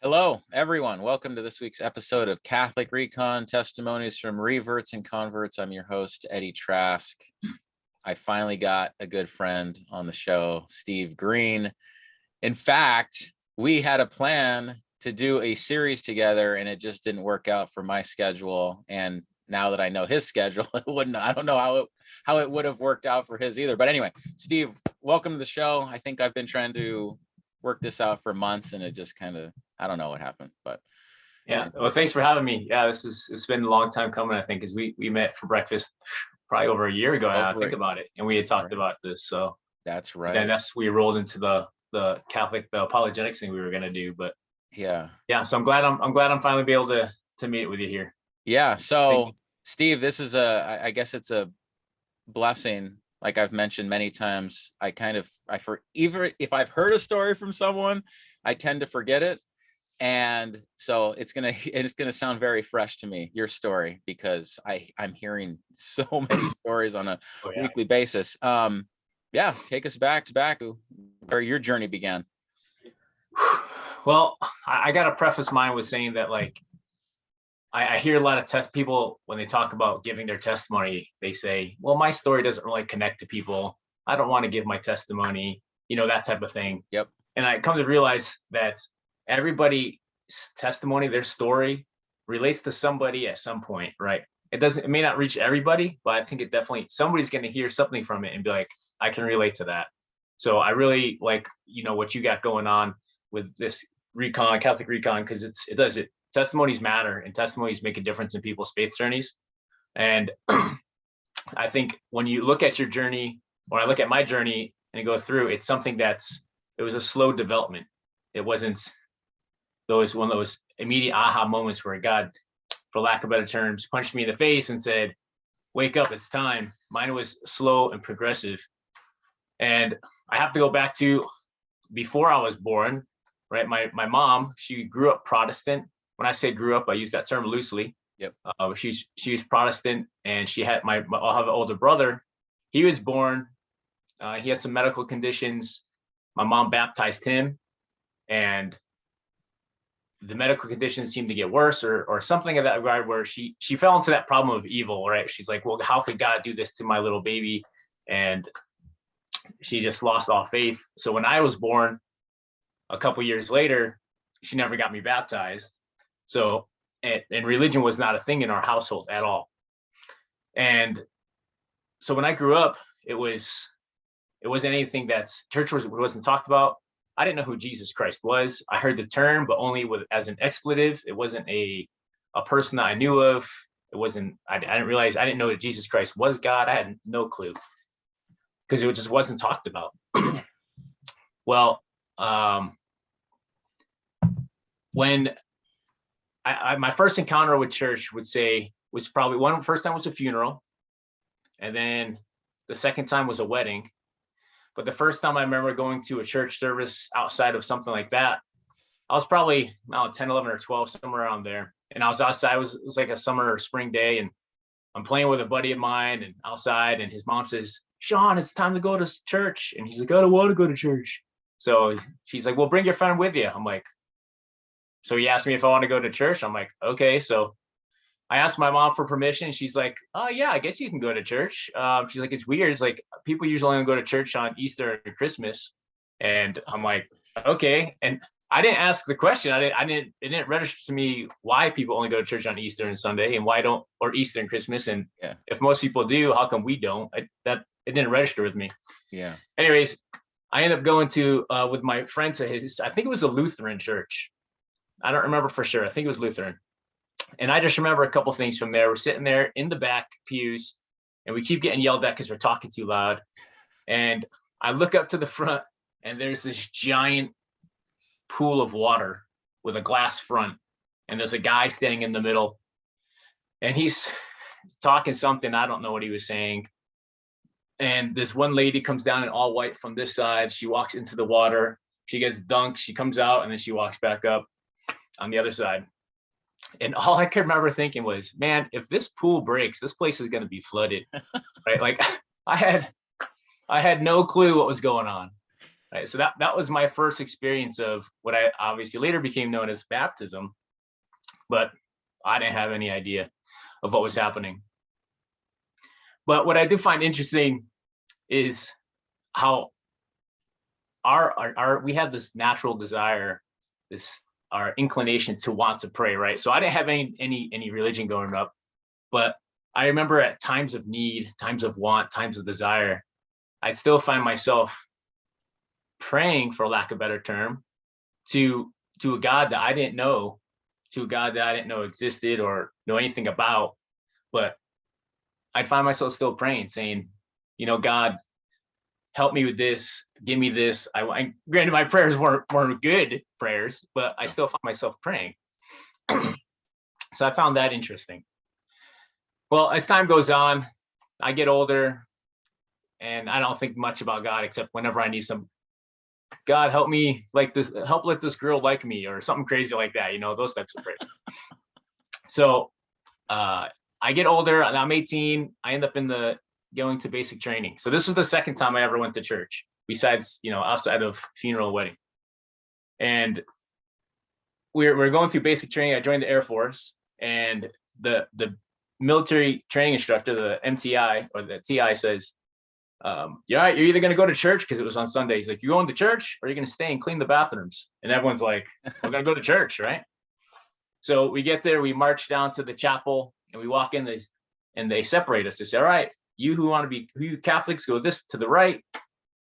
Hello, everyone. Welcome to this week's episode of Catholic ReCon, Testimonies from Reverts and Converts. I'm your host, Eddie Trask. I finally got a good friend on the show, Steve Green. In fact, we had a plan to do a series together, and it just didn't work out for my schedule. And now that I know his schedule, I don't know how it would have worked out for his either. But anyway, Steve, welcome to the show. I think I've been trying to work this out for months, and it just I don't know what happened, but yeah. Well, thanks for having me. Yeah, it's been a long time coming, I think, because we met for breakfast probably over a year ago now, I think about it. And we had talked about this. So that's right. And we rolled into the Catholic, the apologetics thing we were gonna do. But yeah. So I'm glad I'm finally be able to meet with you here. Yeah. So Steve, this is I guess it's a blessing. Like I've mentioned many times, even if I've heard a story from someone, I tend to forget it. And so it's gonna sound very fresh to me, your story, because I'm hearing so many stories on a weekly basis. Take us back where your journey began. Well, I gotta preface mine with saying that, like, I hear a lot of people when they talk about giving their testimony, they say, well, my story doesn't really connect to people. I don't want to give my testimony, that type of thing. Yep. And I come to realize that everybody's testimony, their story relates to somebody at some point, right? It may not reach everybody, but I think it definitely, somebody's going to hear something from it and be like, I can relate to that. So I really like, what you got going on with this ReCon, Catholic ReCon, because testimonies matter, and testimonies make a difference in people's faith journeys. And I think when you look at your journey, when I look at my journey and go through, it's something it was a slow development. It wasn't one of those immediate aha moments where God, for lack of better terms, punched me in the face and said, wake up, it's time. Mine was slow and progressive. And I have to go back to before I was born, right? My mom, she grew up Protestant. When I say grew up, I use that term loosely. Yep. She was Protestant, and she had I'll have an older brother. He was born. He had some medical conditions. My mom baptized him, and the medical conditions seemed to get worse, or something of that regard, where she fell into that problem of evil, right? She's like, well, how could God do this to my little baby? And she just lost all faith. So when I was born, a couple years later, she never got me baptized. So, and religion was not a thing in our household at all. And so when I grew up, it wasn't anything church wasn't talked about. I didn't know who Jesus Christ was. I heard the term, but only as an expletive. It wasn't a person that I knew of. It wasn't, I didn't realize, I didn't know that Jesus Christ was God. I had no clue, because it just wasn't talked about. Well, when my first encounter with church was probably first time was a funeral, and then the second time was a wedding. But the first time I remember going to a church service outside of something like that, I was probably 10, 11, or 12, somewhere around there. And I was outside. It was like a summer or spring day, and I'm playing with a buddy of mine and outside, and his mom says, Sean, it's time to go to church. And he's like, I don't want to go to church. So she's like, well, bring your friend with you. I'm like, so he asked me if I want to go to church. I'm like, okay. So I asked my mom for permission. She's like, oh yeah, I guess you can go to church. She's like, it's weird. It's like people usually only go to church on Easter and Christmas. And I'm like, okay. And I didn't ask the question. It didn't register to me why people only go to church on Easter and Sunday, and or Easter and Christmas. And if most people do, how come we don't? It didn't register with me. Yeah. Anyways, I ended up going to with my friend to I think it was a Lutheran church. I don't remember for sure. I think it was Lutheran. And I just remember a couple things from there. We're sitting there in the back pews, and we keep getting yelled at because we're talking too loud. And I look up to the front, and there's this giant pool of water with a glass front. And there's a guy standing in the middle, and he's talking something. I don't know what he was saying. And this one lady comes down in all white from this side. She walks into the water. She gets dunked. She comes out, and then she walks back up on the other side. And all I could remember thinking was, man, if this pool breaks, this place is going to be flooded. Right? Like I had no clue what was going on. Right. So that was my first experience of what I obviously later became known as baptism, but I didn't have any idea of what was happening. But what I do find interesting is how our we have this natural desire, this our inclination to want to pray, right? So I didn't have any religion growing up, but I remember at times of need, times of want, times of desire, I still find myself praying, for lack of a better term, to a God that I didn't know, to a God that I didn't know existed or know anything about. But I'd find myself still praying, saying, God, help me with this, give me this. Granted, my prayers weren't good prayers, but I still found myself praying. So I found that interesting. Well, as time goes on, I get older, and I don't think much about God except whenever I need some. God, help me like this, help let this girl like me, or something crazy like that, those types of prayers. So I get older, and I'm 18. I end up going to basic training. So this is the second time I ever went to church, besides, outside of funeral wedding. And we're going through basic training. I joined the Air Force, and the military training instructor, the MTI or the TI, says, you're either going to go to church, because it was on Sundays. Like, you going to church, or you're going to stay and clean the bathrooms? And everyone's like, we're going to go to church, right? So we get there, we march down to the chapel, and we walk in, and they separate us. They say, all right, you Catholics go this to the right,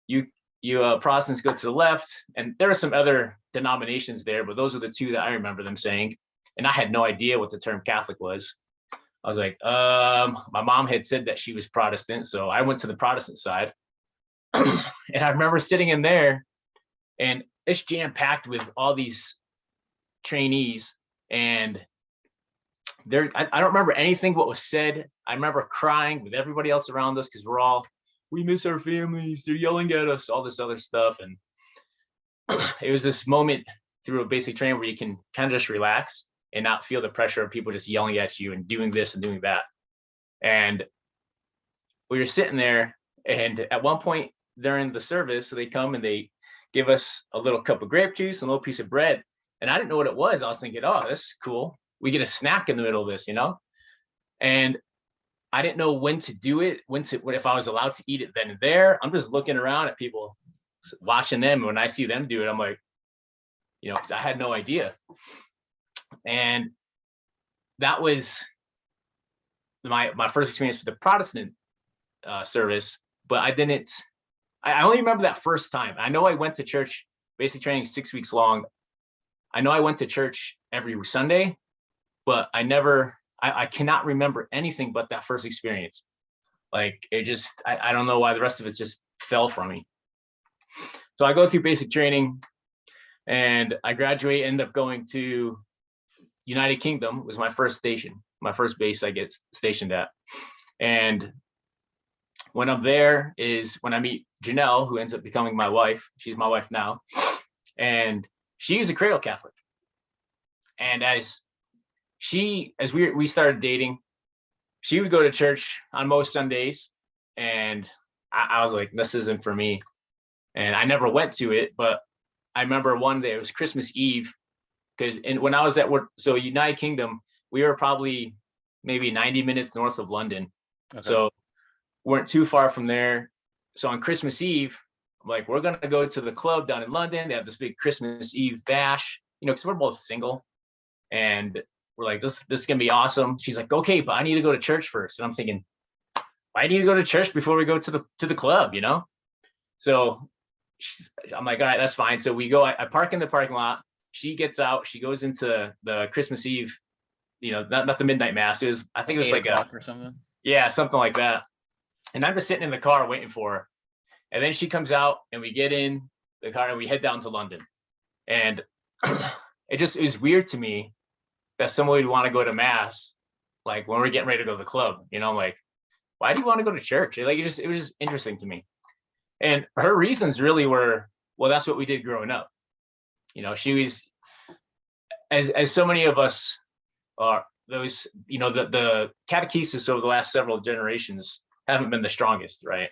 you Protestants go to the left. And there are some other denominations there, but those are the two that I remember them saying. And I had no idea what the term Catholic was. I was like, my mom had said that she was Protestant, so I went to the Protestant side. And I remember sitting in there, and it's jam-packed with all these trainees, and I don't remember anything what was said. I remember crying with everybody else around us, because we miss our families, they're yelling at us, all this other stuff. And it was this moment through a basic training where you can kind of just relax and not feel the pressure of people just yelling at you and doing this and doing that. And we were sitting there, and at one point during the service, they come and they give us a little cup of grape juice and a little piece of bread. And I didn't know what it was. I was thinking, oh, this is cool. We get a snack in the middle of this, And I didn't know when to do it, if I was allowed to eat it then and there. I'm just looking around at people, watching them. And when I see them do it, I'm like, because I had no idea. And that was my first experience with the Protestant service. But I only remember that first time. I know I went to church, basic training, 6 weeks long. I know I went to church every Sunday, but I cannot remember anything but that first experience. Like, it just, I don't know why the rest of it just fell from me. So I go through basic training, and I graduate, end up going to United Kingdom. Was my first station, my first base I get stationed at. And when I'm there is when I meet Janelle, who ends up becoming my wife. She's my wife now. And she is a cradle Catholic. And as we started dating, she would go to church on most Sundays. And I was like, this isn't for me. And I never went to it, but I remember one day, it was Christmas Eve, because when I was at work, so United Kingdom, we were probably maybe 90 minutes north of London. Okay. So weren't too far from there. So on Christmas Eve, I'm like, we're going to go to the club down in London. They have this big Christmas Eve bash, because we're both single. And we're like, this is going to be awesome. She's like, okay, but I need to go to church first. And I'm thinking, why do you need to go to church before we go to the club, So I'm like, all right, that's fine. So we go, I park in the parking lot. She gets out, she goes into the Christmas Eve, not the midnight mass. I think it was like or something. Yeah, something like that. And I'm just sitting in the car waiting for her. And then she comes out, and we get in the car, and we head down to London. And it was weird to me that someone would want to go to mass, like when we're getting ready to go to the club, like, why do you want to go to church? Like, it was just interesting to me. And her reasons really were, well, that's what we did growing up. She was, as so many of us are, those, the catechesis over the last several generations haven't been the strongest, right?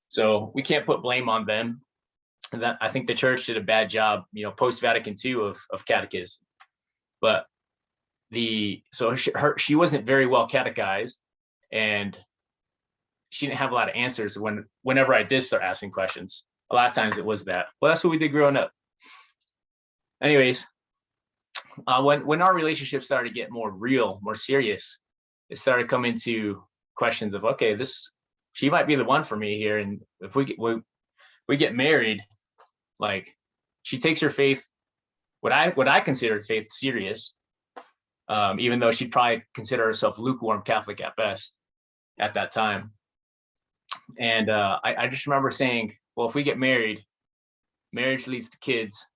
So we can't put blame on them. And that I think the church did a bad job, post Vatican II of catechism. But she wasn't very well catechized, and she didn't have a lot of answers whenever I did start asking questions. A lot of times it was that. Well, that's what we did growing up. Anyways, when our relationship started to get more real, more serious, it started coming to questions of, okay, she might be the one for me here, and if we get married, like, she takes her faith, what I consider faith, serious, even though she'd probably consider herself lukewarm Catholic at best at that time. And I just remember saying, well, if we get married, marriage leads to kids,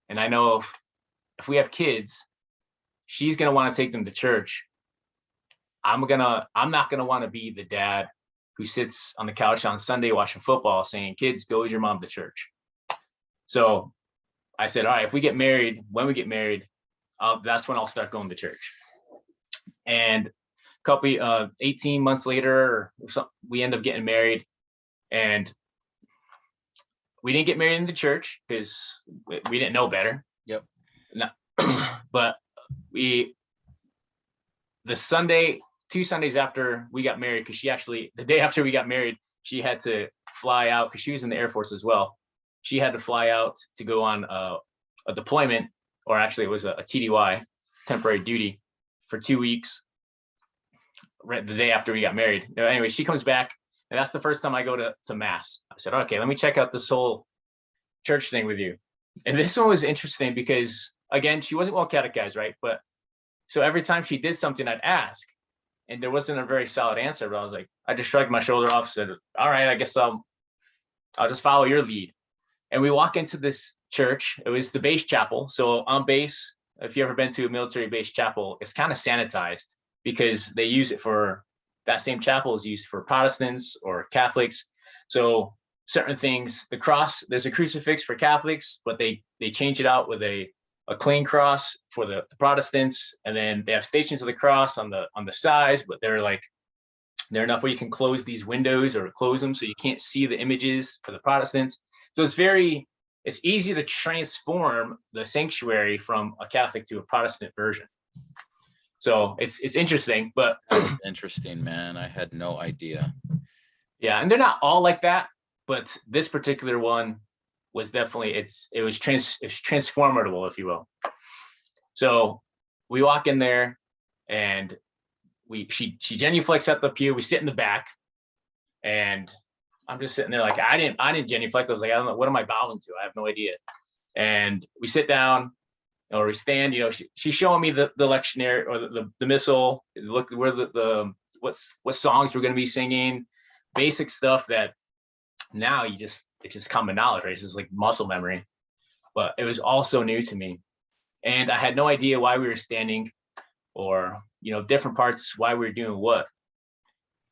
and I know if we have kids, she's gonna want to take them to church. I'm not gonna want to be the dad who sits on the couch on Sunday watching football saying, kids, go with your mom to church. So I said, all right, if we get married, when we get married, that's when I'll start going to church. And 18 months later, we end up getting married, and we didn't get married in the church because we didn't know better. Yep. But the two Sundays after we got married, because the day after we got married, she had to fly out because she was in the Air Force as well. She had to fly out to go on a deployment, or actually it was a TDY, temporary duty, for 2 weeks, right the day after we got married. Anyway, she comes back, and that's the first time I go to mass. I said, okay, let me check out this whole church thing with you. And this one was interesting because, again, she wasn't well catechized, right? But so every time she did something, I'd ask, and there wasn't a very solid answer. But I just shrugged my shoulder off, said, all right, I guess I'll just follow your lead. And we walk into this church. It was the base chapel. So on base, if you've ever been to a military base chapel, it's kind of sanitized because they use it for, that same chapel is used for Protestants or Catholics. So certain things, the cross, there's a crucifix for Catholics, but they change it out with a clean cross for the Protestants. And then they have stations of the cross on the sides, but they're enough where you can close these windows or close them so you can't see the images for the Protestants. So it's easy to transform the sanctuary from a Catholic to a Protestant version. So it's interesting, but interesting, man. I had no idea. Yeah, and they're not all like that, but this particular one was definitely it was transformable, if you will. So we walk in there, and she genuflects at the pew. We sit in the back, and I'm just sitting there like, I didn't genuflect. I was like, I don't know, what am I bowing to? I have no idea. And we sit down, or we stand. She's showing me the lectionary or the missal. Look where what songs we're going to be singing, basic stuff that now it's just common knowledge, right? It's just like muscle memory. But it was all so new to me, and I had no idea why we were standing, or different parts, why we were doing what.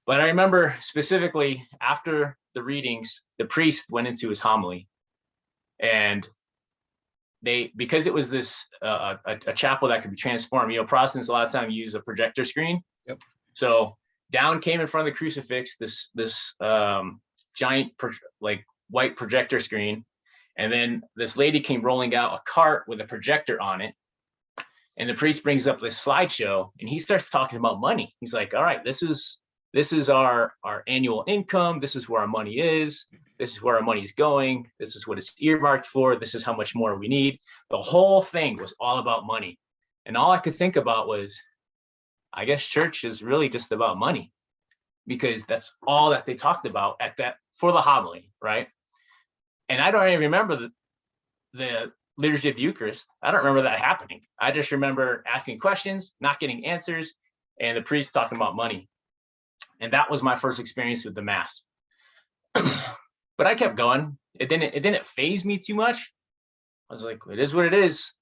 But I remember specifically after the readings, the priest went into his homily, and because it was this a chapel that could be transformed. Protestants a lot of time use a projector screen. Yep. So down came in front of the crucifix this giant white projector screen, and then this lady came rolling out a cart with a projector on it, and the priest brings up this slideshow, and he starts talking about money. He's like, all right, this is our annual income. This is where our money is. This is where our money is going. This is what it's earmarked for. This is how much more we need. The whole thing was all about money. And all I could think about was, I guess church is really just about money, because that's all that they talked about for the homily, right? And I don't even remember the liturgy of the Eucharist. I don't remember that happening. I just remember asking questions, not getting answers, and the priest talking about money. And that was my first experience with the Mass. But I kept going. It didn't faze me too much. I was like, it is what it is.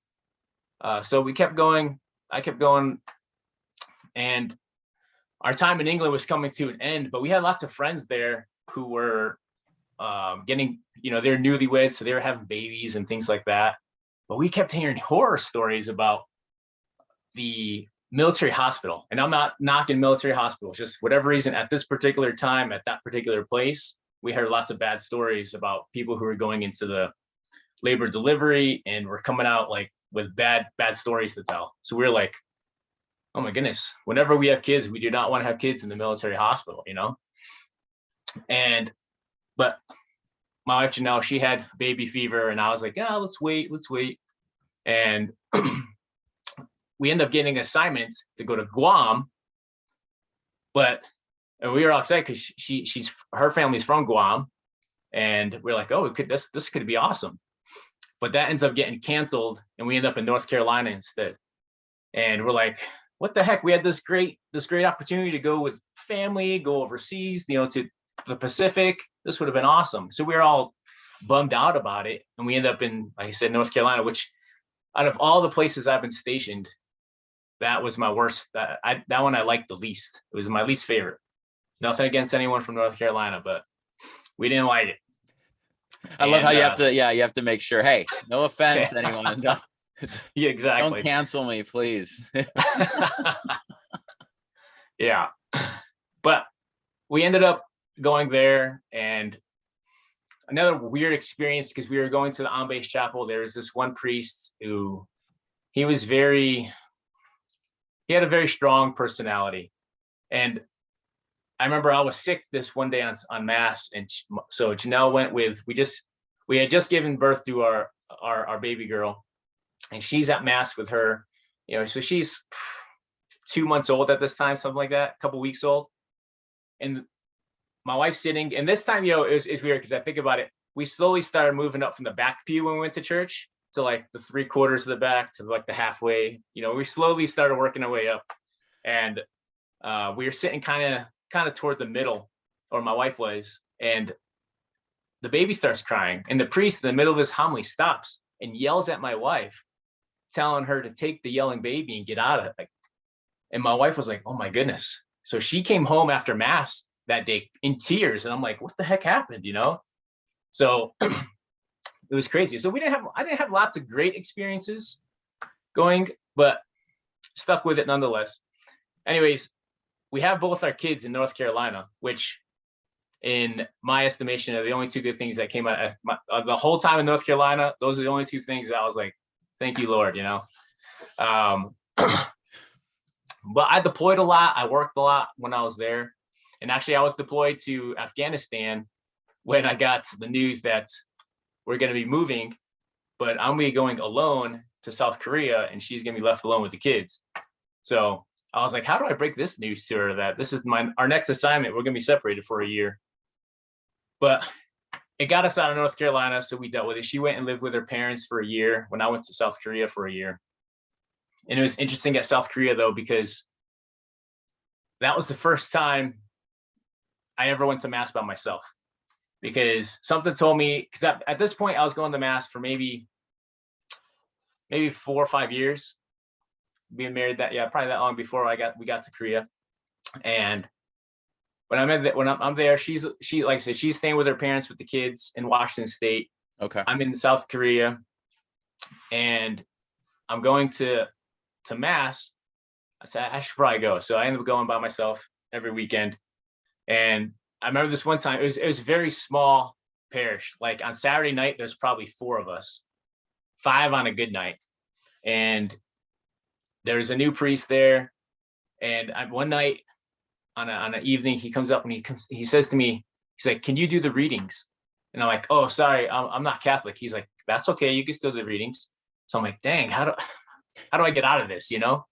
So we kept going. I kept going. And our time in England was coming to an end, but we had lots of friends there who were getting, they're newlyweds, so they were having babies and things like that. But we kept hearing horror stories about the military hospital. And I'm not knocking military hospitals, just whatever reason at this particular time, at that particular place, we heard lots of bad stories about people who were going into the labor delivery and were coming out like with bad stories to tell. So we were like, oh my goodness, whenever we have kids, we do not want to have kids in the military hospital, you know? But my wife Janelle, she had baby fever, and I was like, yeah, let's wait. And we end up getting assignments to go to Guam, and we were all excited because her family's from Guam, and we're like, oh, this could be awesome. But that ends up getting canceled, and we end up in North Carolina instead. And we're like, what the heck? We had this great opportunity to go with family, go overseas, you know, to the Pacific. This would have been awesome. So we were all bummed out about it, and we end up in, like I said, North Carolina, which out of all the places I've been stationed, that was my worst. That one I liked the least. It was my least favorite. Nothing against anyone from North Carolina, but we didn't like it. I love how you have to make sure, hey, no offense, anyone. Yeah, exactly. Don't cancel me, please. Yeah. But we ended up going there, and another weird experience, because we were going to the on-base chapel. There was this one priest who, he had a very strong personality. And I remember I was sick this one day on Mass, and so Janelle went with, we had just given birth to our baby girl, and she's at Mass with her, you know, so she's 2 months old at this time, something like that, a couple weeks old. And my wife's sitting, and this time, you know, it's weird because I think about it. We slowly started moving up from the back pew when we went to church to like the 3/4 of the back to like the halfway. You know, we slowly started working our way up, and we were sitting kind of toward the middle, or my wife was, and the baby starts crying, and the priest in the middle of this homily stops and yells at my wife, telling her to take the yelling baby and get out of it. And my wife was like, oh my goodness. So she came home after Mass that day in tears, and I'm like, what the heck happened, you know? So it was crazy. So I didn't have lots of great experiences going, but stuck with it nonetheless. Anyways, we have both our kids in North Carolina, which in my estimation are the only two good things that came out of the whole time in North Carolina. Those are the only two things that I was like, thank you, Lord, you know? But I deployed a lot. I worked a lot when I was there. And actually I was deployed to Afghanistan when I got the news that we're going to be moving, but I'm going to be going alone to South Korea, and she's going to be left alone with the kids. So I was like, how do I break this news to her that this is our next assignment? We're going to be separated for a year. But it got us out of North Carolina, so we dealt with it. She went and lived with her parents for a year when I went to South Korea for a year. And it was interesting at South Korea, though, because that was the first time I ever went to Mass by myself. Because something told me, because at this point I was going to Mass for maybe 4 or 5 years, being married probably that long before we got to Korea. And when I'm there, she like I said, she's staying with her parents with the kids in Washington State. Okay. I'm in South Korea, and I'm going to Mass. I said I should probably go, so I ended up going by myself every weekend. And I remember this one time, it was a very small parish. Like on Saturday night, there's probably 4 of us, 5 on a good night. And there's a new priest there. And one night on an evening, he comes up and he says to me, he's like, can you do the readings? And I'm like, oh, sorry, I'm not Catholic. He's like, that's okay, you can still do the readings. So I'm like, dang, how do I get out of this, you know?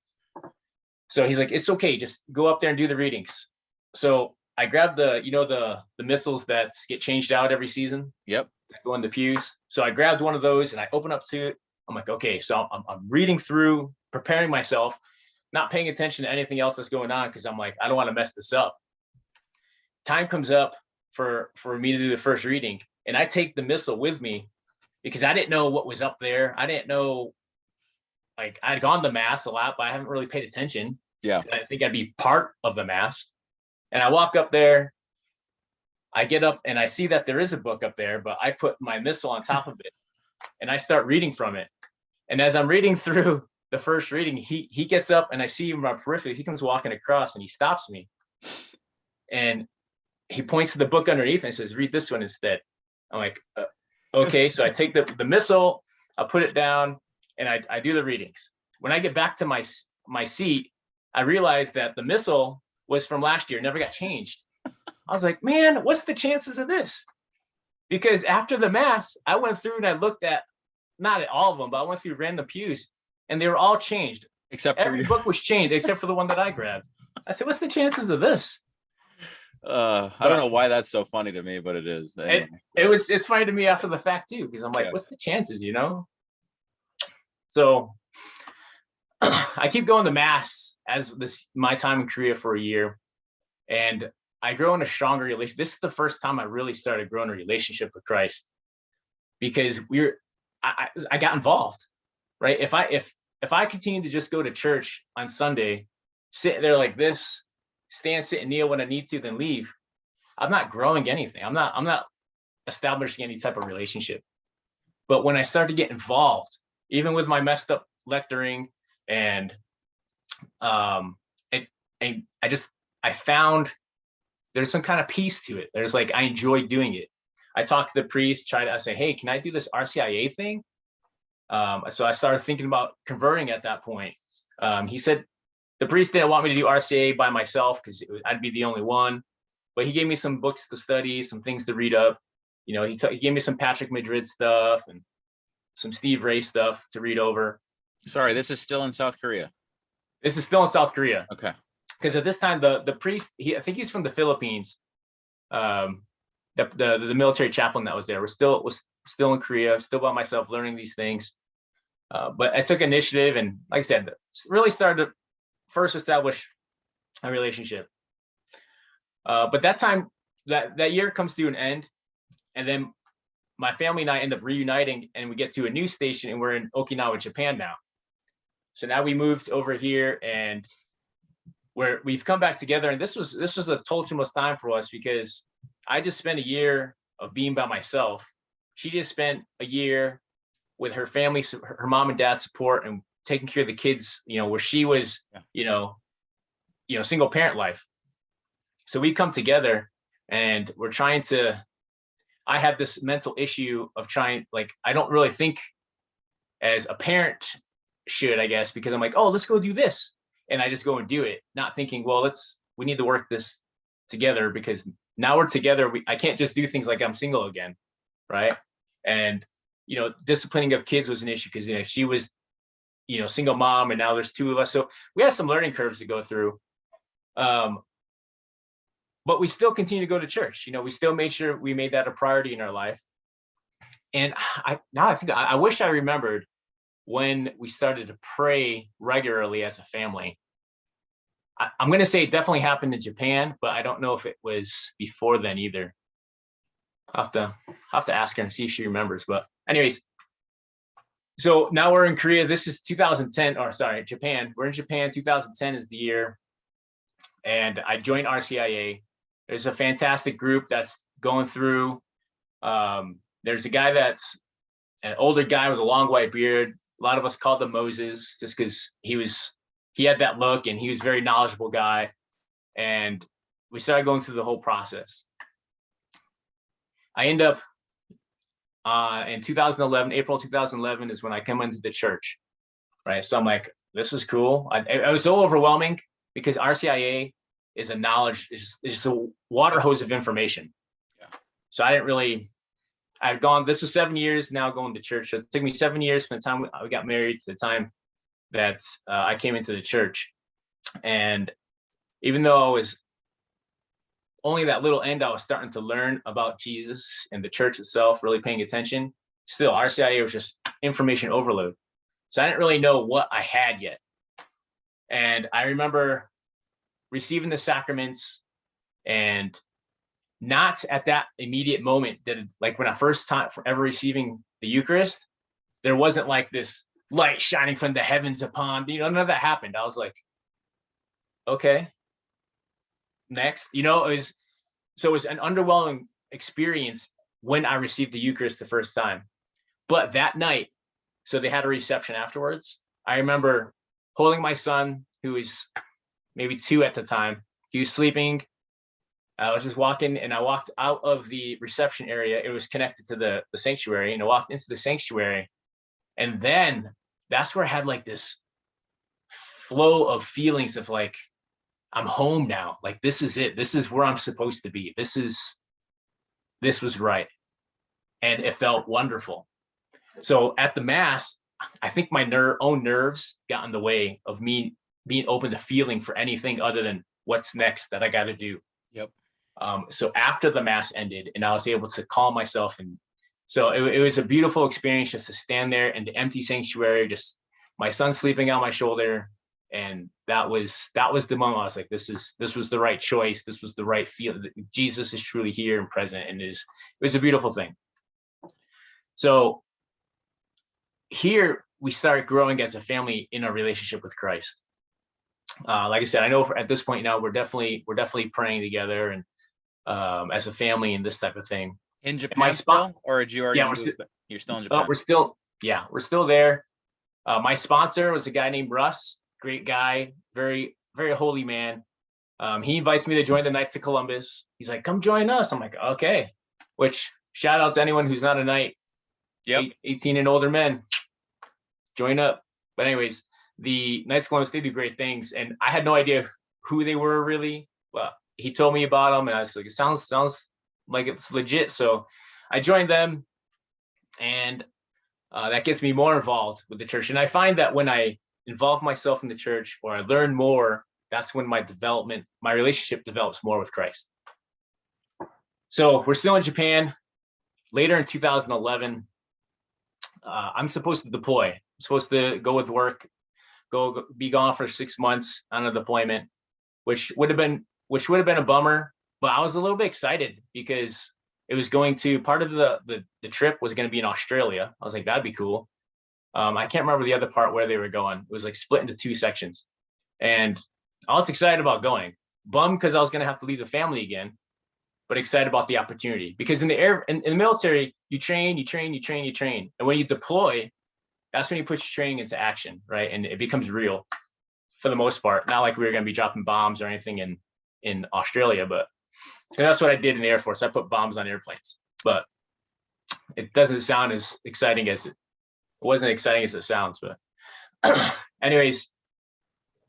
So he's like, it's okay, just go up there and do the readings. So I grabbed the missals that get changed out every season. Yep. That go in the pews. So I grabbed one of those and I open up to it. I'm like, okay, so I'm reading through, preparing myself, not paying attention to anything else that's going on, because I'm like, I don't want to mess this up. Time comes up for me to do the first reading, and I take the missal with me because I didn't know what was up there. I didn't know, like, I'd gone to Mass a lot, but I haven't really paid attention. Yeah. I think I'd be part of the Mass. And I walk up there, I get up and I see that there is a book up there, but I put my missal on top of it and I start reading from it. And as I'm reading through the first reading, he gets up and I see him on my periphery. He comes walking across and he stops me. And he points to the book underneath and says, read this one instead. I'm like, okay. So I take the missal, I put it down, and I do the readings. When I get back to my seat, I realized that the missal was from last year, never got changed. I was like, man, what's the chances of this? Because after the mass, I went through and I looked at, not at all of them, but I went through random pews and they were all changed. Except every book was changed except for the one that I grabbed. I said, what's the chances of this? I don't know why that's so funny to me, but it is. Anyway. It's funny to me after the fact too, because I'm like, what's the chances, you know? So I keep going to mass as my time in Korea for a year, and I grow in a stronger relationship. This is the first time I really started growing a relationship with Christ, because I got involved, right? If I continue to just go to church on Sunday, sit there like this, stand, sit, and kneel when I need to, then leave, I'm not growing anything. I'm not establishing any type of relationship. But when I start to get involved, even with my messed up lecturing, and I found there's some kind of peace to it. There's like, I enjoy doing it. I talk to the priest, I say, hey, can I do this RCIA thing? So I started thinking about converting at that point. He said the priest didn't want me to do RCIA by myself because I'd be the only one, but he gave me some books to study, some things to read up. You know, he gave me some Patrick Madrid stuff and some Steve Ray stuff to read over. Sorry, this is still in South Korea. This is still in South Korea. Okay. Because at this time, the priest, I think he's from the Philippines. The military chaplain that was there was still in Korea, still by myself learning these things. But I took initiative, and like I said, really started to first establish a relationship. But that time, that year comes to an end, and then my family and I end up reuniting, and we get to a new station, and we're in Okinawa, Japan now. So now we moved over here, and we've come back together, and this was a tumultuous time for us, because I just spent a year of being by myself. She just spent a year with her family, her mom and dad's support, and taking care of the kids, you know, where she was, you know, single parent life. So we come together, and we're trying to, I have this mental issue of trying, like, I don't really think as a parent should, I guess, because I'm like, oh, let's go do this. And I just go and do it, not thinking, well, we need to work this together, because now we're together. I can't just do things like I'm single again. Right. And, you know, disciplining of kids was an issue, because, you know, she was, you know, single mom, and now there's two of us. So we had some learning curves to go through. But we still continue to go to church. You know, we still made sure we made that a priority in our life. And I wish I remembered when we started to pray regularly as a family. I'm going to say it definitely happened in Japan, but I don't know if it was before then either. I'll have to ask her and see if she remembers. But anyways, so now we're in Korea. This is 2010, or sorry, Japan. We're in Japan. 2010 is the year. And I joined RCIA. There's a fantastic group that's going through. There's a guy that's an older guy with a long white beard. A lot of us called him Moses, just because he had that look, and he was a very knowledgeable guy. And we started going through the whole process. I end up in 2011, April 2011 is when I come into the church, right? So I'm like, this is cool. I was so overwhelming, because RCIA is a knowledge, it's just a water hose of information. Yeah. So this was 7 years now going to church. So it took me 7 years from the time we got married to the time that I came into the church. And even though I was only that little end, I was starting to learn about Jesus and the church itself, really paying attention. Still, RCIA was just information overload. So I didn't really know what I had yet. And I remember receiving the sacraments, and not at that immediate moment like when I first time for ever receiving the Eucharist, there wasn't like this light shining from the heavens upon, you know, none of that happened. I was like, okay, next, you know, it was an underwhelming experience when I received the Eucharist the first time. But that night, so they had a reception afterwards. I remember holding my son, who was maybe 2 at the time. He was sleeping. I was just walking, and I walked out of the reception area. It was connected to the sanctuary, and I walked into the sanctuary. And then that's where I had like this flow of feelings of like, I'm home now. Like, this is it. This is where I'm supposed to be. This was right. And it felt wonderful. So at the mass, I think my own nerves got in the way of me being open to feeling for anything other than what's next that I got to do. Yep. So after the mass ended and I was able to calm myself, and so it was a beautiful experience just to stand there in the empty sanctuary, just my son sleeping on my shoulder. And that was the moment I was like, this was the right choice. This was the right feel. Jesus is truly here and present. And it was a beautiful thing. So here we start growing as a family in our relationship with Christ. Like I said, I know at this point now we're definitely praying together and as a family and this type of thing. In Japan still, or did you already? Yeah, you're still in Japan. We're still there. My sponsor was a guy named Russ, great guy, very, very holy man. He invites me to join the Knights of Columbus. He's like, come join us. I'm like, okay. Which, shout out to anyone who's not a knight. Yep. 18 and older men, join up. But anyways, the Knights of Columbus, they do great things. And I had no idea who they were really. Well, he told me about them, and I was like, it sounds like it's legit. So I joined them, and that gets me more involved with the church. And I find that when I involve myself in the church or I learn more, that's when my relationship develops more with Christ. So we're still in Japan. Later in 2011, I'm supposed to deploy. I'm supposed to go with work, be gone for 6 months on a deployment, which would have been a bummer, but I was a little bit excited because it was going to, part of the trip was going to be in Australia. I was like, that'd be cool. I can't remember the other part where they were going. It was like split into 2 sections. And I was excited about going. Bummed because I was going to have to leave the family again, but excited about the opportunity. Because in the military, you train. And when you deploy, that's when you put your training into action, right? And it becomes real for the most part. Not like we were going to be dropping bombs or anything in Australia, but that's what I did in the Air Force. I put bombs on airplanes, but it doesn't sound as exciting as it wasn't exciting as it sounds. But anyways,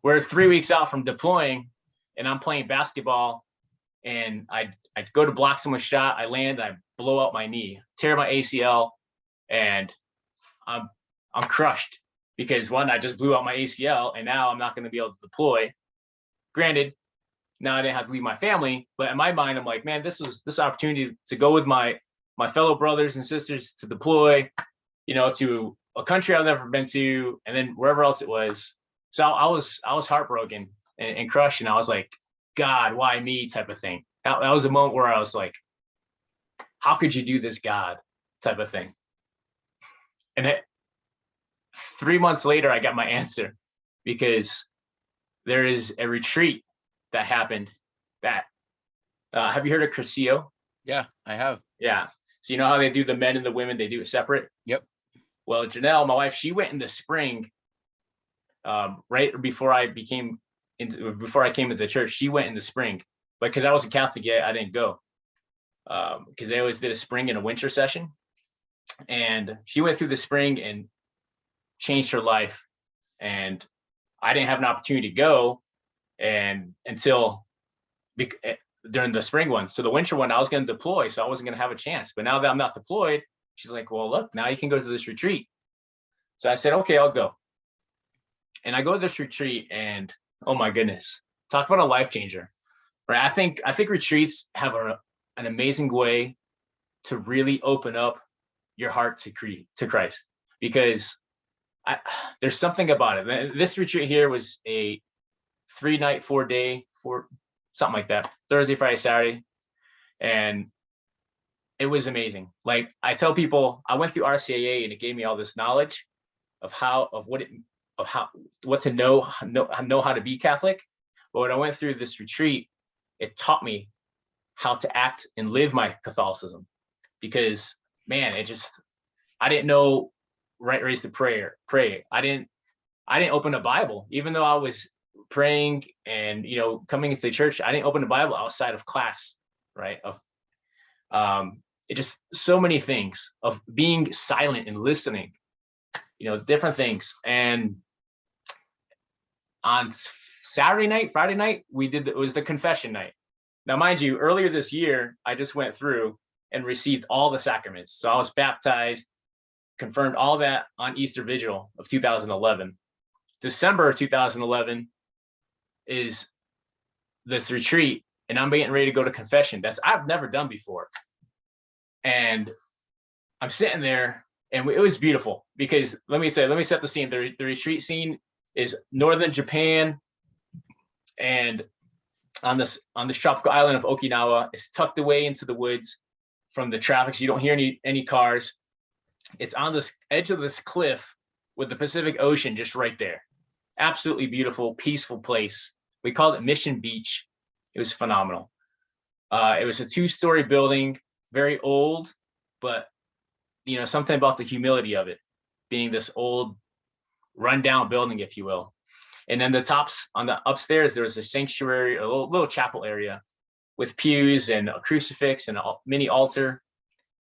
we're 3 weeks out from deploying, and I'm playing basketball, and I'd go to block someone's shot. I land, I blow out my knee, tear my ACL, and I'm crushed because one, I just blew out my ACL, and now I'm not going to be able to deploy. Granted, now I didn't have to leave my family, but in my mind, I'm like, man, this opportunity to go with my fellow brothers and sisters to deploy, to a country I've never been to, and then wherever else it was. So I was heartbroken and crushed, and I was like, God, why me? Type of thing. That was a moment where I was like, how could you do this, God? Type of thing. And 3 months later, I got my answer, because there is a retreat that happened that, have you heard of Curcio? Yeah, I have. Yeah. So you know how they do the men and the women, they do it separate? Yep. Well, Janelle, my wife, she went in the spring, right before I came into the church. She went in the spring, but because I wasn't Catholic yet, I didn't go. Because they always did a spring and a winter session. And she went through the spring and changed her life. And I didn't have an opportunity to go until during the spring one. So the winter one, I was going to deploy, so I wasn't going to have a chance. But now that I'm not deployed, she's like, well, look, now you can go to this retreat. So I said, okay, I'll go. And I go to this retreat, and oh my goodness, talk about a life changer, right? I think retreats have an amazing way to really open up your heart to Christ, because there's something about it. This retreat here was a 3-night, 4-day, something like that, Thursday, Friday, Saturday. And it was amazing. Like I tell people, I went through RCAA, and it gave me all this knowledge of what to know how to be Catholic. But when I went through this retreat, it taught me how to act and live my Catholicism, because man, I didn't know right ways to pray. I didn't open a Bible, even though I was praying and coming into the church. I didn't open the Bible outside of class. right? Of it just so many things of being silent and listening, different things. And on Saturday night, Friday night, it was the confession night. Now, mind you, earlier this year, I just went through and received all the sacraments. So I was baptized, confirmed, all that on Easter Vigil of 2011. December 2011 is this retreat, and I'm getting ready to go to confession. I've never done before. And I'm sitting there, and it was beautiful because let me set the scene. The retreat scene is northern Japan, and on this tropical island of Okinawa. It's tucked away into the woods from the traffic, so you don't hear any cars. It's on this edge of this cliff with the Pacific Ocean just right there. Absolutely beautiful, peaceful place. We called it Mission Beach. It was phenomenal. It was a 2-story building, very old, but something about the humility of it being this old rundown building, if you will. And then on the upstairs, there was a sanctuary, a little chapel area with pews and a crucifix and a mini altar.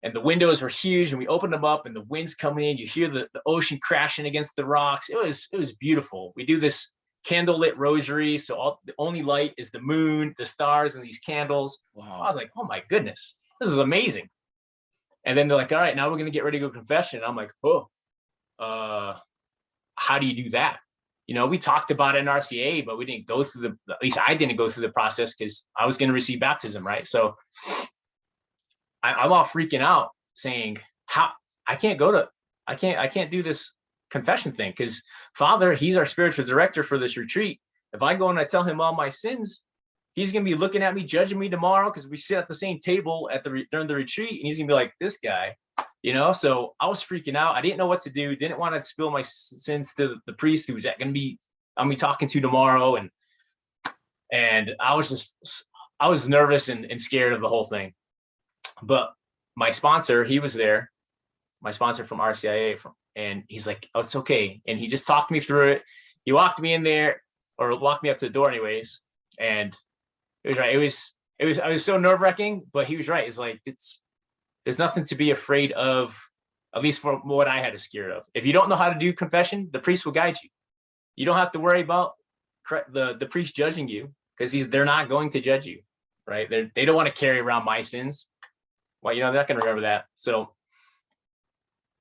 And the windows were huge, and we opened them up, and the wind's coming in. You hear the ocean crashing against the rocks. It was beautiful. We do this candlelit rosary, so the only light is the moon, the stars, and these candles. Wow. I was like, oh my goodness, this is amazing. And then they're like, all right, now we're gonna get ready to go confession. I'm like, how do you do that? We talked about it in RCA, but we didn't go through at least I didn't go through the process because I was going to receive baptism, right? So I'm all freaking out saying, how I can't do this confession thing because Father, he's our spiritual director for this retreat. If I go and I tell him all my sins, he's going to be looking at me, judging me tomorrow because we sit at the same table during the retreat, and he's going to be like, this guy. So I was freaking out. I didn't know what to do. Didn't want to spill my sins to the priest who's going to be I'm talking to tomorrow. And I was nervous and scared of the whole thing. But my sponsor, he was there, my sponsor from RCIA, and he's like, oh, it's okay. And he just talked me through it. He walked me in there, or walked me up to the door anyways. And it was right. I was so nerve-wracking, but he was right. It's like, there's nothing to be afraid of, at least for what I had to scare of. If you don't know how to do confession, the priest will guide you. You don't have to worry about the priest judging you because they're not going to judge you, right? They don't want to carry around my sins. Well, they're not going to remember that. So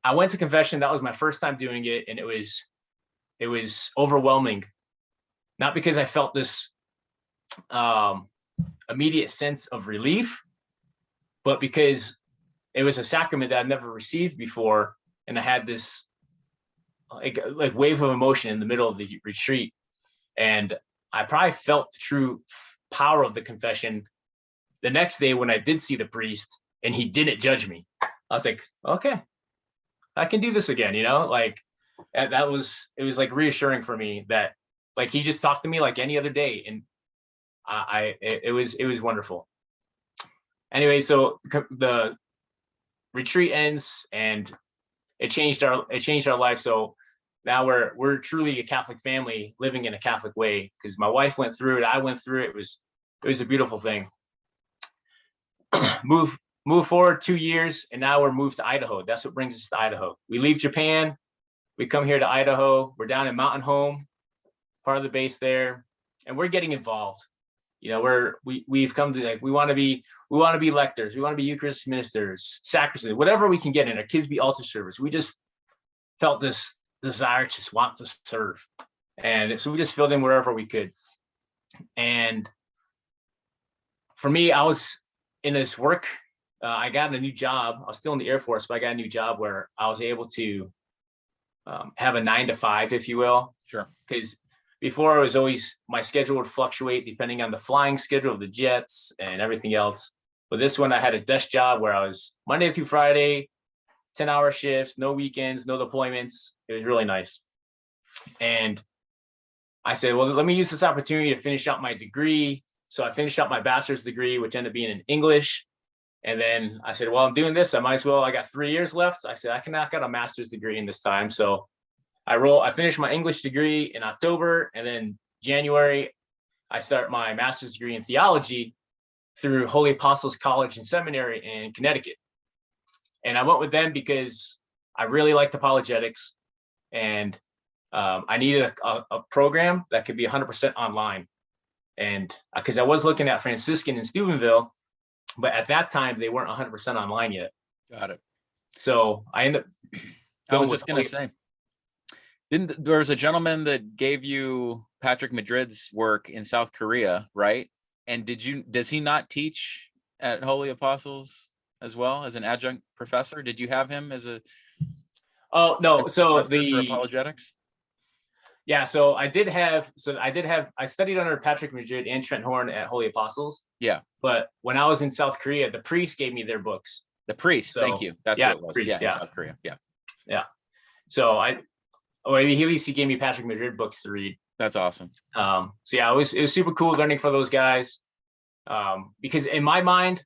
I went to confession. That was my first time doing it, and it was overwhelming. Not because I felt this immediate sense of relief, but because it was a sacrament that I'd never received before, and I had this like wave of emotion in the middle of the retreat, and I probably felt the true power of the confession the next day when I did see the priest, and he didn't judge me. I was like, okay, I can do this again. It was like reassuring for me that like he just talked to me like any other day, and it was wonderful. Anyway, so the retreat ends, and it changed our life. So now we're truly a Catholic family living in a Catholic way because my wife went through it, I went through it. It was a beautiful thing. Move forward 2 years, and now we're moved to Idaho. That's what brings us to Idaho. We leave Japan, we come here to Idaho. We're down in Mountain Home, part of the base there, and we're getting involved. We've come to like we want to be lectors, we want to be Eucharist ministers, sacristans, whatever we can get in. Our kids be altar servers. We just felt this desire to just want to serve, and so we just filled in wherever we could. And for me, I was in this work. I got a new job. I was still in the Air Force, but I got a new job where I was able to have a 9 to 5, if you will. Sure. Because before, it was always my schedule would fluctuate depending on the flying schedule of the jets and everything else. But this one, I had a desk job where I was Monday through Friday, 10-hour shifts, no weekends, no deployments. It was really nice. And I said, well, let me use this opportunity to finish out my degree. So I finished out my bachelor's degree, which ended up being in English. And then I said, well, I'm doing this. I might as well. I got 3 years left. I said, I can knock out a master's degree in this time. So I finished my English degree in October, and then January, I start my master's degree in theology. through Holy Apostles College and Seminary in Connecticut. And I went with them because I really liked apologetics, and I needed a program that could be 100% online. And because I was looking at Franciscan in Steubenville, but at that time they weren't 100% online yet. Got it. So I ended up. I was just going to say, there was a gentleman that gave you Patrick Madrid's work in South Korea, right? And does he not teach at Holy Apostles as well as an adjunct professor? Did you have him as a Oh no, so professor for apologetics? Yeah, I studied under Patrick Madrid and Trent Horn at Holy Apostles. Yeah. But when I was in South Korea, the priest gave me their books. The priest, thank you. That's what it was. Priest, in South Korea. Yeah. Yeah. So at least he gave me Patrick Madrid books to read. That's awesome. So yeah, it was super cool learning from those guys. Because in my mind,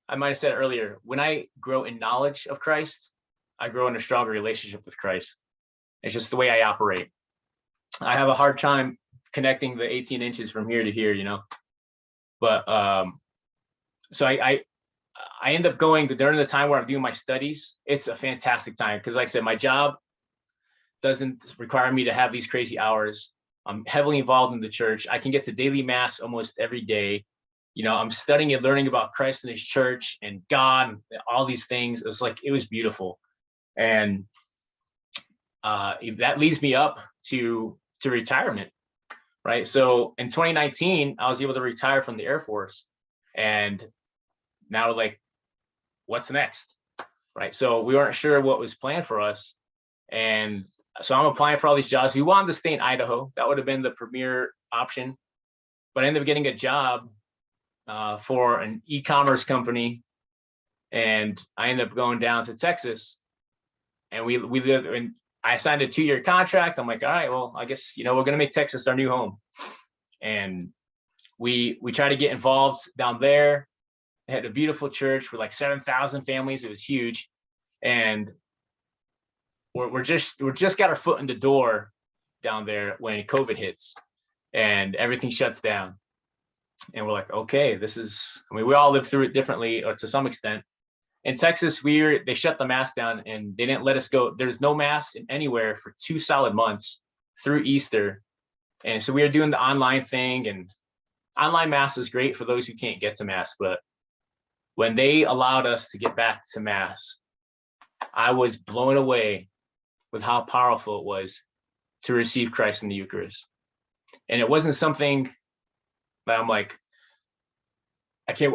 I might have said it earlier, when I grow in knowledge of Christ, I grow in a stronger relationship with Christ. It's just the way I operate. I have a hard time connecting the 18 inches from here to here, But so I end up going during the time where I'm doing my studies. It's a fantastic time because, like I said, my job doesn't require me to have these crazy hours. I'm heavily involved in the church. I can get to daily mass almost every day. I'm studying and learning about Christ and his church and God and all these things. It was beautiful. And that leads me up to retirement, right? So in 2019, I was able to retire from the Air Force. And now, what's next, right? So we weren't sure what was planned for us. And so I'm applying for all these jobs. We wanted to stay in Idaho. That would have been the premier option. But I ended up getting a job for an e-commerce company. And I ended up going down to Texas. And we lived in, I signed a 2-year contract. I'm like, all right, well, I guess, we're going to make Texas our new home. And we tried to get involved down there. They had a beautiful church with 7,000 families. It was huge. And we're just got our foot in the door down there when COVID hits and everything shuts down. And we're like, okay, we all lived through it differently, or to some extent. In Texas, they shut the mass down and they didn't let us go. There's no mass anywhere for 2 solid months through Easter. And so we were doing the online thing, and online mass is great for those who can't get to mass. But when they allowed us to get back to mass, I was blown away with how powerful it was to receive Christ in the Eucharist. And it wasn't something that I'm like, I can't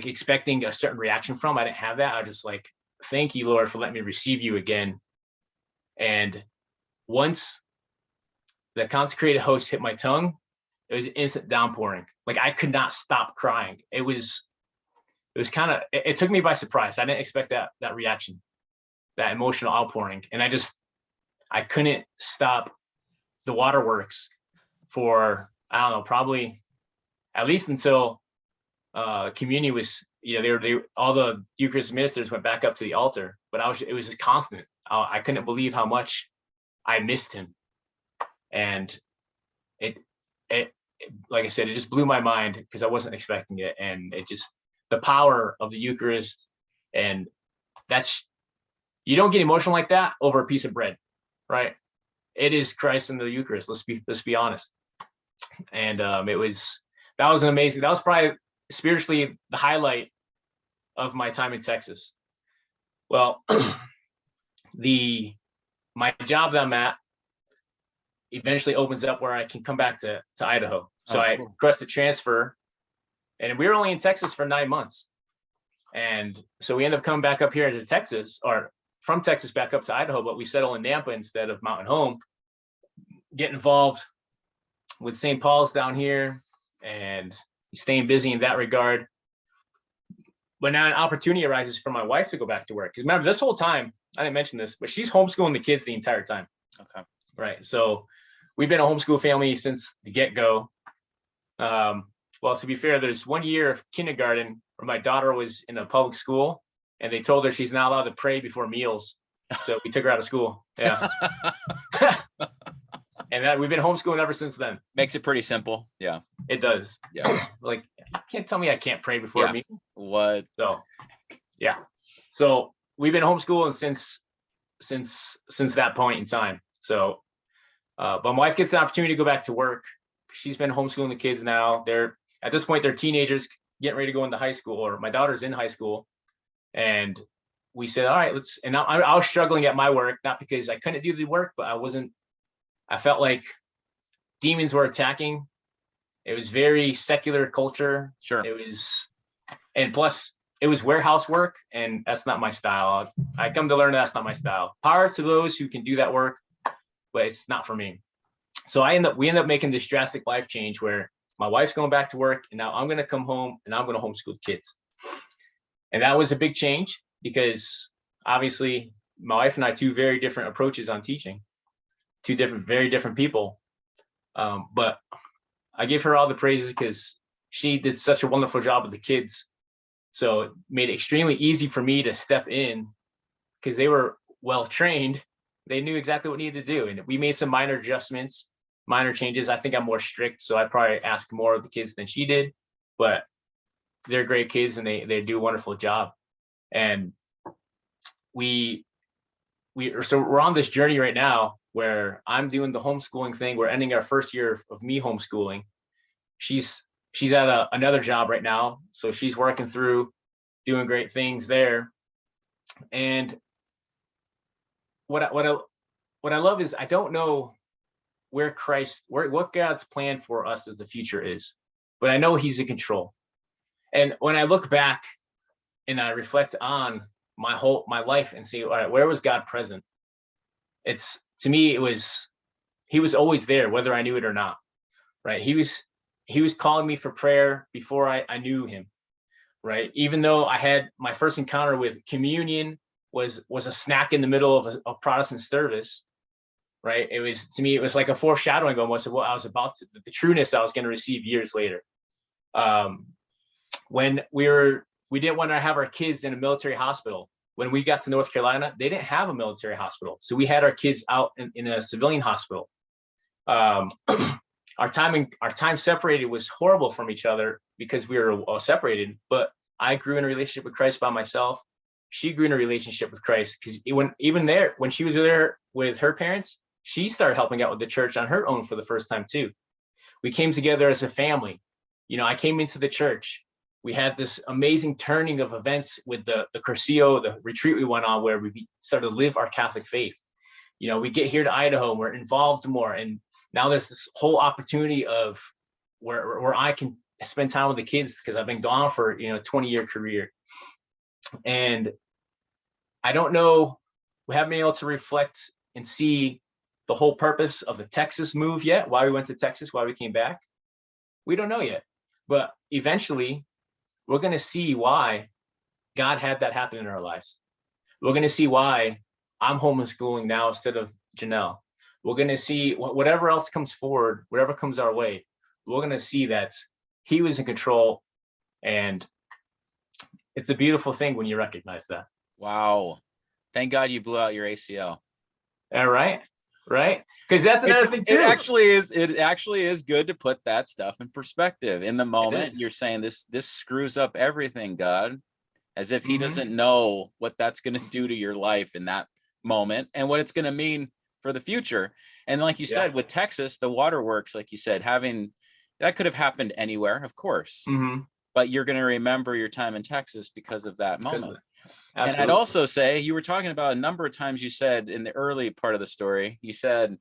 expecting a certain reaction from. I didn't have that. I was just like, thank you, Lord, for letting me receive you again. And once the consecrated host hit my tongue, it was instant downpouring. I could not stop crying. It took me by surprise. I didn't expect that reaction, that emotional outpouring. And I couldn't stop the waterworks for, I don't know, probably at least until communion was, all the Eucharist ministers went back up to the altar, but it was just constant. I couldn't believe how much I missed him. And it like I said, it just blew my mind because I wasn't expecting it. And the power of the Eucharist, and you don't get emotional like that over a piece of bread, right? It is Christ in the Eucharist. Let's be honest. And that was probably spiritually the highlight of my time in Texas. Well, my job that I'm at eventually opens up where I can come back to Idaho. So I requested transfer, and we were only in Texas for 9 months. And so we end up coming back up here to Texas, or from Texas back up to Idaho, but we settle in Nampa instead of Mountain Home, get involved with St. Paul's down here and staying busy in that regard. But now an opportunity arises for my wife to go back to work. Because remember, this whole time, I didn't mention this, but she's homeschooling the kids the entire time. Okay. Right. So we've been a homeschool family since the get-go. Well, to be fair, there's 1 year of kindergarten where my daughter was in a public school, and they told her she's not allowed to pray before meals. So we took her out of school. Yeah. And we've been homeschooling ever since then. Makes it pretty simple. Yeah. It does. Yeah. can't tell me I can't pray before Yeah. me. What? So yeah. So we've been homeschooling since that point in time. So but my wife gets an opportunity to go back to work. She's been homeschooling the kids now. They're at this point, they're teenagers getting ready to go into high school, or my daughter's in high school. And we said, all right, let's, and I was struggling at my work, not because I couldn't do the work, but I felt like demons were attacking. It was very secular culture. Sure. And plus it was warehouse work, and that's not my style. I come to learn that's not my style. Power to those who can do that work, but it's not for me. So we end up making this drastic life change where my wife's going back to work, and now I'm going to come home and I'm going to homeschool kids. And that was a big change because obviously my wife and I, two very different approaches on teaching, very different people. But I give her all the praises because she did such a wonderful job with the kids. So it made it extremely easy for me to step in because they were well trained. They knew exactly what needed to do. And we made some minor adjustments, minor changes. I think I'm more strict, so I probably ask more of the kids than she did, but they're great kids and they do a wonderful job. And we're on this journey right now where I'm doing the homeschooling thing. We're ending our first year of me homeschooling. She's at another job right now, so she's working through doing great things there. And what I love is I don't know what God's plan for us as the future is, but I know He's in control. And when I look back and I reflect on my life and say, all right, where was God present? To me, He was always there, whether I knew it or not. Right? He was calling me for prayer before I knew Him. Right? Even though I had my first encounter with communion was a snack in the middle of a Protestant service. Right? To me, it was like a foreshadowing almost of what I was the trueness I was going to receive years later. When we didn't want to have our kids in a military hospital. When we got to North Carolina, they didn't have a military hospital. So we had our kids out in a civilian hospital. Our time separated was horrible from each other because we were separated, but I grew in a relationship with Christ by myself. She grew in a relationship with Christ because when she was there with her parents, she started helping out with the church on her own for the first time too. We came together as a family. I came into the church. We had this amazing turning of events with the Cursillo, the retreat we went on where we started to live our Catholic faith. We get here to Idaho, we're involved more. And now there's this whole opportunity of where I can spend time with the kids because I've been gone for, a 20-year career. And I don't know, we haven't been able to reflect and see the whole purpose of the Texas move yet, why we went to Texas, why we came back. We don't know yet, but eventually we're going to see why God had that happen in our lives. We're going to see why I'm homeschooling now instead of Janelle. We're going to see whatever else comes forward, whatever comes our way, we're going to see that He was in control. And it's a beautiful thing when you recognize that. Wow. Thank God you blew out your ACL. All right. Right. Because that's another thing too. It actually is good to put that stuff in perspective. In the moment, you're saying this screws up everything, God, as if He doesn't know what that's going to do to your life in that moment and what it's going to mean for the future. And like you said, with Texas, the waterworks, like you said, that could have happened anywhere, of course, but you're going to remember your time in Texas because of that moment. And I'd also say, you were talking about a number of times, you said in the early part of the story, you said,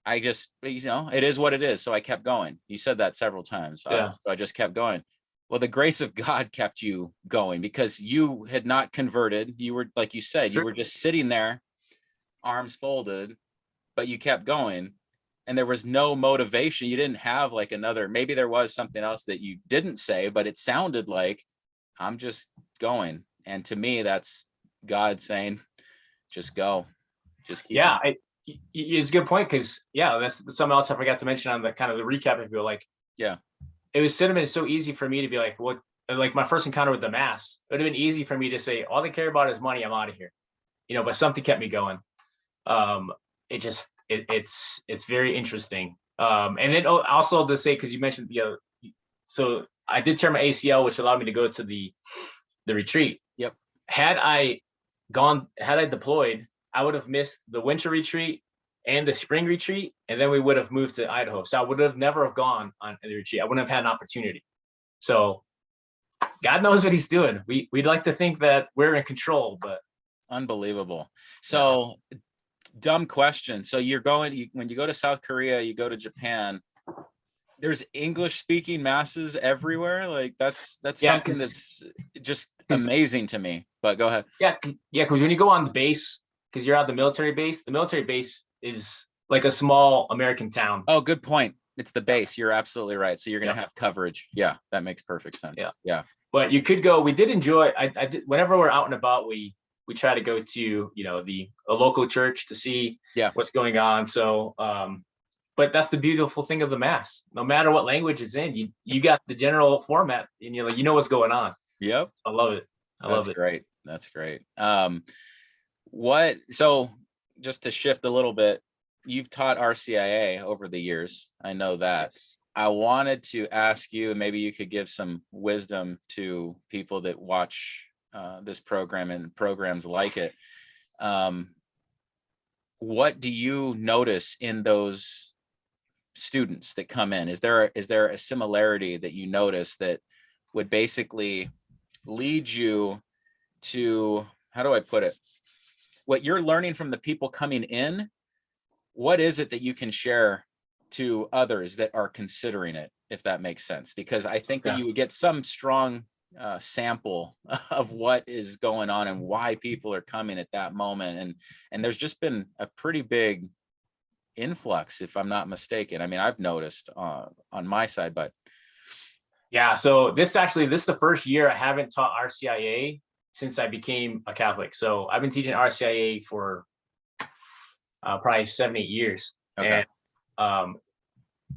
it is what it is. So I kept going. You said that several times. So I just kept going. Well, the grace of God kept you going because you had not converted. You were, like you said, you were just sitting there, arms folded, but you kept going. And there was no motivation. You didn't have like maybe there was something else that you didn't say, but it sounded like, I'm just going. And to me, that's God saying, just go, just keep going. It's a good point. Cause that's something else I forgot to mention on the kind of the recap. I feel like, it was so easy for me to be like, what, like my first encounter with the mass, it would have been easy for me to say, all they care about is money. I'm out of here, but something kept me going. It's very interesting. And then also to say, cause you mentioned, so I did tear my ACL, which allowed me to go to the retreat. Yep. Had I deployed, I would have missed the winter retreat and the spring retreat, and then we would have moved to Idaho. So I would have never have gone on the retreat. I wouldn't have had an opportunity. So God knows what he's doing. We'd like to think that we're in control, but unbelievable. So dumb question. So when you go to South Korea, you go to Japan, there's English speaking masses everywhere. Like that's something that's just amazing to me, but go ahead. Yeah. Cause when you go on the base, cause you're at the military base is like a small American town. Oh, good point. It's the base. You're absolutely right. So you're going to have coverage. Yeah. That makes perfect sense. Yeah. But you could go, we did enjoy, I did, whenever we're out and about, we try to go to, a local church to see what's going on. So, but that's the beautiful thing of the Mass. No matter what language it's in, you got the general format and you're like, you know what's going on. Yep. I love it. That's great. That's great. So just to shift a little bit, you've taught RCIA over the years. I know that. Yes. I wanted to ask you, maybe you could give some wisdom to people that watch this program and programs like it. What do you notice in those students that come in? Is there a similarity that you notice that would basically lead you to, how do I put it? What you're learning from the people coming in, what is it that you can share to others that are considering it, if that makes sense? Because I think that you would get some strong sample of what is going on and why people are coming at that moment. And there's just been a pretty big influx, if I'm not mistaken. I mean, I've noticed on my side, but yeah. So this is the first year I haven't taught RCIA since I became a Catholic. So I've been teaching RCIA for probably 7-8 years. Okay. And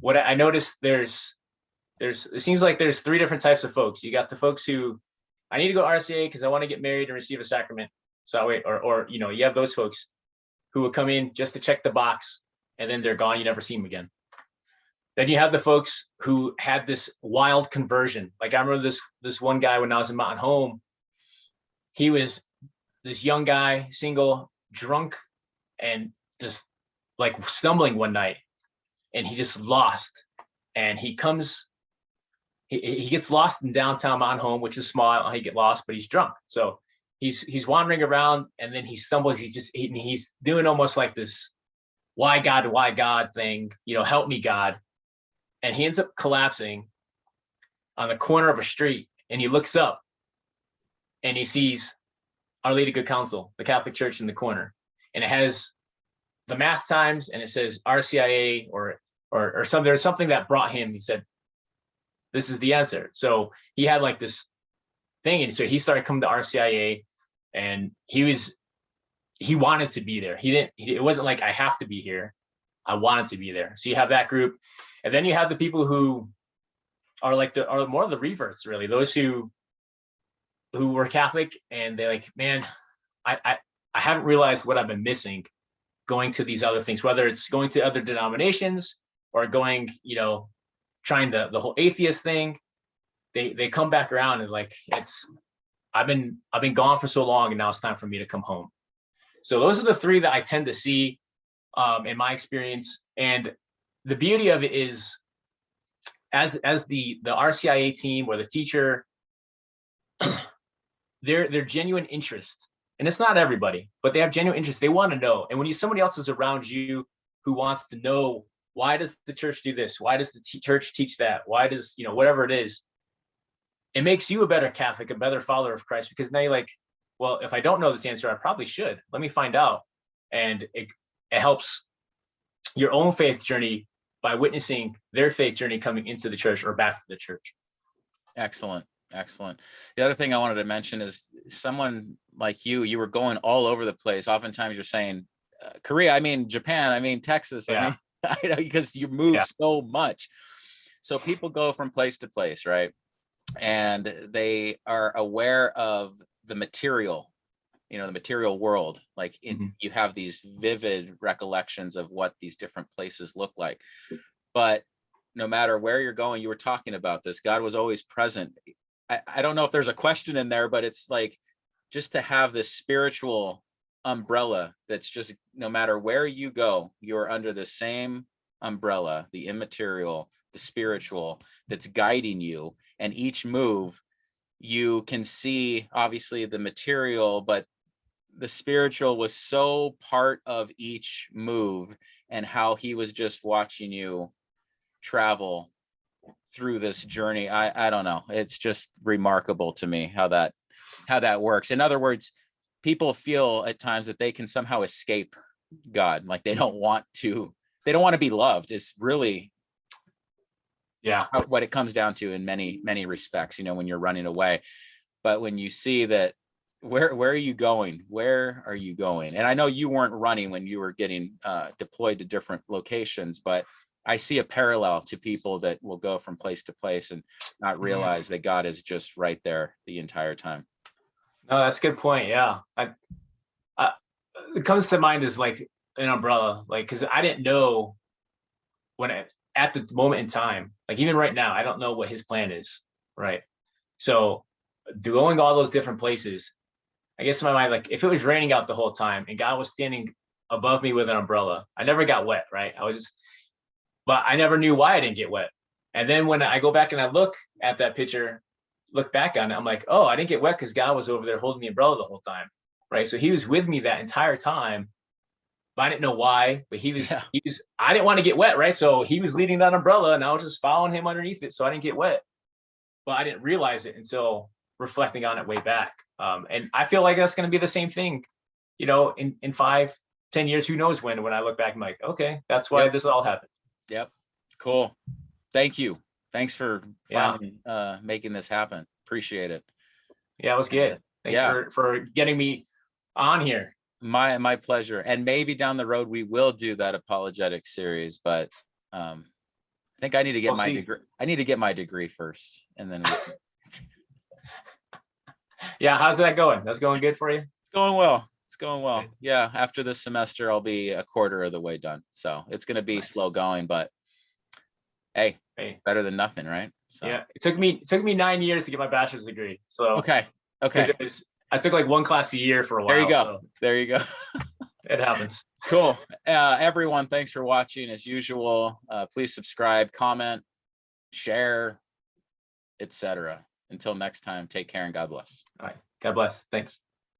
what I noticed, it seems like there's 3 different types of folks. You got the folks who, I need to go RCIA because I want to get married and receive a sacrament. So wait, or you have those folks who will come in just to check the box and then they're gone. You never see them again. Then you have the folks who had this wild conversion. Like I remember this one guy when I was in Mountain Home. He was this young guy, single, drunk, and just like stumbling one night, and he just lost. And he gets lost in downtown Mountain Home, which is small. He get lost, but he's drunk. So he's wandering around, and then he stumbles. He's doing almost like this, why God thing, help me God. And he ends up collapsing on the corner of a street, and he looks up and he sees Our Lady Good Counsel, the Catholic Church in the corner. And it has the Mass times, and it says RCIA or something. There's something that brought him. He said, this is the answer. So he had like this thing. And so he started coming to RCIA, and he wanted to be there. It wasn't like, I have to be here. I wanted to be there. So you have that group. And then you have the people who are more of the reverts, really. Those who were Catholic, and they're like, man, I haven't realized what I've been missing going to these other things, whether it's going to other denominations or going, trying the whole atheist thing. They come back around and like, I've been gone for so long, and now it's time for me to come home. So those are the 3 that I tend to see in my experience. And the beauty of it is, as the RCIA team or the teacher, their genuine interest, and it's not everybody, but they have genuine interest. They want to know. And when somebody else is around you who wants to know, why does the church do this? Why does the church teach that? Why does, whatever it is, it makes you a better Catholic, a better follower of Christ, because now you're like, well, if I don't know this answer, I probably should. Let me find out. And it helps your own faith journey by witnessing their faith journey coming into the church or back to the church. Excellent. The other thing I wanted to mention is, someone like you were going all over the place. Oftentimes you're saying Korea, I mean Japan, I mean Texas, I mean, because you move so much. So people go from place to place, right? And they are aware of the material, the material world. Like you have these vivid recollections of what these different places look like. But no matter where you're going, you were talking about this, God was always present. I don't know if there's a question in there, but it's like just to have this spiritual umbrella that's just, no matter where you go, you're under the same umbrella, the immaterial, the spiritual, that's guiding you. And each move, you can see obviously the material, but the spiritual was so part of each move, and how he was just watching you travel through this journey. I don't know. It's just remarkable to me how that works. In other words, people feel at times that they can somehow escape God. Like they don't want to be loved. It's really what it comes down to in many, many respects, when you're running away. But when you see that, where are you going? Where are you going? And I know you weren't running when you were getting deployed to different locations, but I see a parallel to people that will go from place to place and not realize that God is just right there the entire time. No, that's a good point. Yeah. It comes to mind as like an umbrella, like, cause I didn't know at the moment in time, like even right now, I don't know what his plan is. Right. So going all those different places, I guess in my mind, like if it was raining out the whole time and God was standing above me with an umbrella, I never got wet. Right. But I never knew why I didn't get wet. And then when I go back and I look at that picture, look back on it, I'm like, oh, I didn't get wet because God was over there holding the umbrella the whole time. Right. So he was with me that entire time, but I didn't know why, but he was, I didn't want to get wet. Right. So he was leading that umbrella and I was just following him underneath it. So I didn't get wet, but I didn't realize it until reflecting on it way back. And I feel like that's going to be the same thing, in 5-10 years, who knows when I look back, I'm like, okay, that's why this all happened. Yep. Cool. Thank you. Thanks for finally making this happen. Appreciate it. Yeah, it was good. Thanks for getting me on here. My pleasure. And maybe down the road we will do that apologetic series, but I think I need to get my degree. I need to get my degree first, and then yeah, how's that going? That's going good for you? It's going well. It's going well. Yeah, after this semester, I'll be a quarter of the way done. So it's going to be slow going, but hey, better than nothing, right? So. Yeah, it took me 9 years to get my bachelor's degree. So okay. I took like one class a year for a while. There you go. So there you go. It happens. Cool. Everyone, thanks for watching as usual. Please subscribe, comment, share, etc. Until next time, take care and God bless. All right. God bless. Thanks.